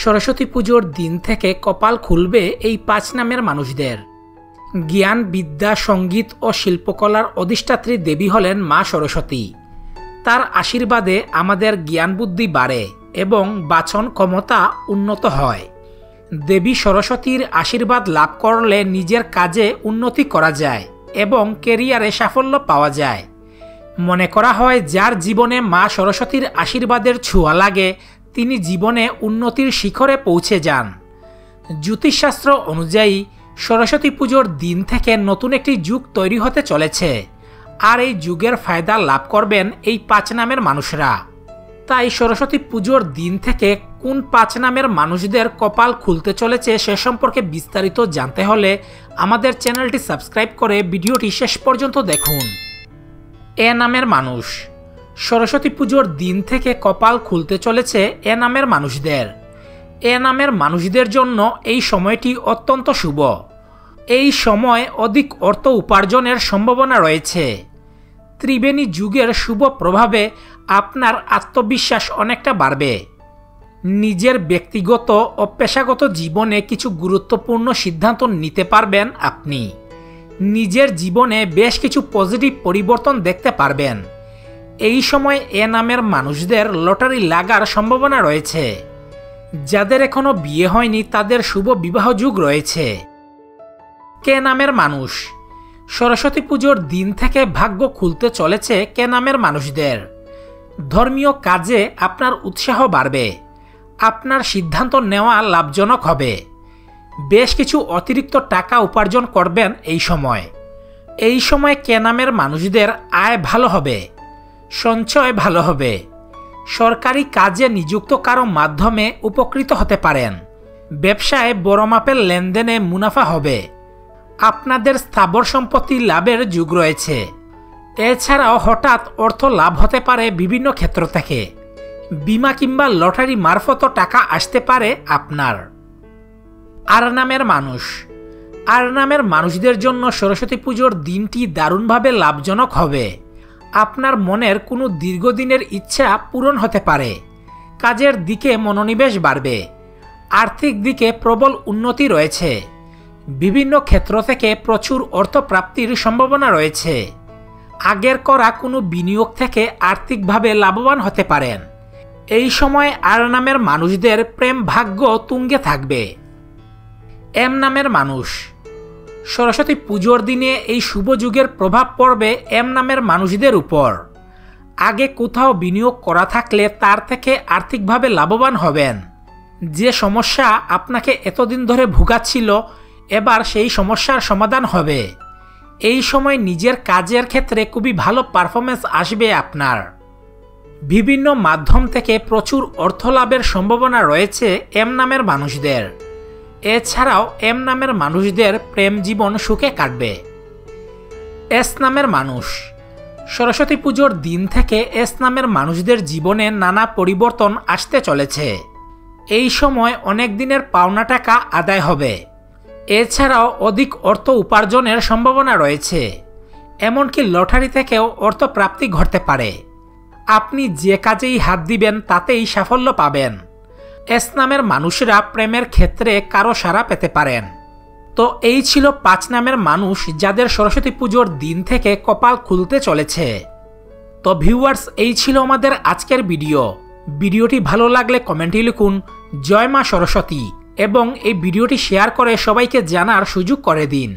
সরস্বতী পুজোর দিন থেকে কপাল খুলবে এই ৫ নামের মানুষদের। জ্ঞান, বিদ্যা, সঙ্গীত ও শিল্পকলার অধিষ্ঠাত্রী দেবী হলেন মা সরস্বতী। তার আশীর্বাদে আমাদের জ্ঞান বুদ্ধি বাড়ে এবং বাচন ক্ষমতা উন্নত হয়। দেবী সরস্বতীর আশীর্বাদ লাভ করলে নিজের কাজে উন্নতি করা যায় এবং ক্যারিয়ারে সাফল্য পাওয়া যায়। মনে করা হয় যার জীবনে মা সরস্বতীর আশীর্বাদের ছোঁয়া লাগে তিনি জীবনে উন্নতির শিখরে পৌঁছে যান। জ্যোতিষশাস্ত্র অনুযায়ী সরস্বতী পুজোর দিন থেকে নতুন একটি যুগ তৈরি হতে চলেছে, আর এই যুগের ফায়দা লাভ করবেন এই ৫ নামের মানুষরা। তাই সরস্বতী পুজোর দিন থেকে কোন ৫ নামের মানুষদের কপাল খুলতে চলেছে সে সম্পর্কে বিস্তারিত জানতে হলে আমাদের চ্যানেলটি সাবস্ক্রাইব করে ভিডিওটি শেষ পর্যন্ত দেখুন। এ নামের মানুষ। সরস্বতী পুজোর দিন থেকে কপাল খুলতে চলেছে এ নামের মানুষদের। এ নামের মানুষদের জন্য এই সময়টি অত্যন্ত শুভ। এই সময় অধিক অর্থ উপার্জনের সম্ভাবনা রয়েছে। ত্রিবেণী যুগের শুভ প্রভাবে আপনার আত্মবিশ্বাস অনেকটা বাড়বে। নিজের ব্যক্তিগত ও পেশাগত জীবনে কিছু গুরুত্বপূর্ণ সিদ্ধান্ত নিতে পারবেন আপনি। নিজের জীবনে বেশ কিছু পজিটিভ পরিবর্তন দেখতে পারবেন। এই সময় এ নামের মানুষদের লটারি লাগার সম্ভাবনা রয়েছে। যাদের এখনো বিয়ে হয়নি তাদের শুভ বিবাহ যুগ রয়েছে। কে নামের মানুষ। সরস্বতী পুজোর দিন থেকে ভাগ্য খুলতে চলেছে কে নামের মানুষদের। ধর্মীয় কাজে আপনার উৎসাহ বাড়বে। আপনার সিদ্ধান্ত নেওয়া লাভজনক হবে। বেশ কিছু অতিরিক্ত টাকা উপার্জন করবেন এই সময়। এই সময় কে নামের মানুষদের আয় ভালো হবে, সঞ্চয় ভালো হবে। সরকারি কাজে নিযুক্ত কারো মাধ্যমে উপকৃত হতে পারেন। ব্যবসায় বড় মাপের লেনদেনে মুনাফা হবে। আপনাদের স্থাবর সম্পত্তি লাভের যুগ রয়েছে। এছাড়াও হঠাৎ অর্থ লাভ হতে পারে বিভিন্ন ক্ষেত্র থেকে। বীমা কিংবা লটারি মারফত টাকা আসতে পারে আপনার। আর নামের মানুষ। আর নামের মানুষদের জন্য সরস্বতী পুজোর দিনটি দারুণভাবে লাভজনক হবে। আপনার মনের কোনো দীর্ঘদিনের ইচ্ছা পূরণ হতে পারে। কাজের দিকে মনোনিবেশ বাড়বে। আর্থিক দিকে প্রবল উন্নতি রয়েছে। বিভিন্ন ক্ষেত্র থেকে প্রচুর অর্থ প্রাপ্তির সম্ভাবনা রয়েছে। আগের করা কোনো বিনিয়োগ থেকে আর্থিকভাবে লাভবান হতে পারেন। এই সময় আর নামের মানুষদের প্রেম ভাগ্য তুঙ্গে থাকবে। এম নামের মানুষ। সরস্বতী পুজোর দিনে এই শুভ যুগের প্রভাব পড়বে এম নামের মানুষদের উপর। আগে কোথাও বিনিয়োগ করা থাকলে তার থেকে আর্থিকভাবে লাভবান হবেন। যে সমস্যা আপনাকে এতদিন ধরে ভোগাচ্ছিল এবার সেই সমস্যার সমাধান হবে। এই সময় নিজের কাজের ক্ষেত্রে খুবই ভালো পারফরমেন্স আসবে আপনার। বিভিন্ন মাধ্যম থেকে প্রচুর অর্থ লাভের সম্ভাবনা রয়েছে এম নামের মানুষদের। এছাড়াও এম নামের মানুষদের প্রেম জীবন সুখে কাটবে। এস নামের মানুষ। সরস্বতী পুজোর দিন থেকে এস নামের মানুষদের জীবনে নানা পরিবর্তন আসতে চলেছে। এই সময় অনেক দিনের পাওনা টাকা আদায় হবে। এছাড়াও অধিক অর্থ উপার্জনের সম্ভাবনা রয়েছে। এমনকি লটারি থেকেও অর্থ প্রাপ্তি ঘটতে পারে। আপনি যে কাজেই হাত দিবেন তাতেই সাফল্য পাবেন। এস নামের মানুষরা প্রেমের ক্ষেত্রে কারো সাড়া পেতে পারেন। তো এই ছিল ৫ নামের মানুষ যাদের সরস্বতী পুজোর দিন থেকে কপাল খুলতে চলেছে। তো ভিউয়ার্স, এই ছিল আমাদের আজকের ভিডিও। ভিডিওটি ভালো লাগলে কমেন্টে লিখুন জয় মা সরস্বতী এবং এই ভিডিওটি শেয়ার করে সবাইকে জানার সুযোগ করে দিন।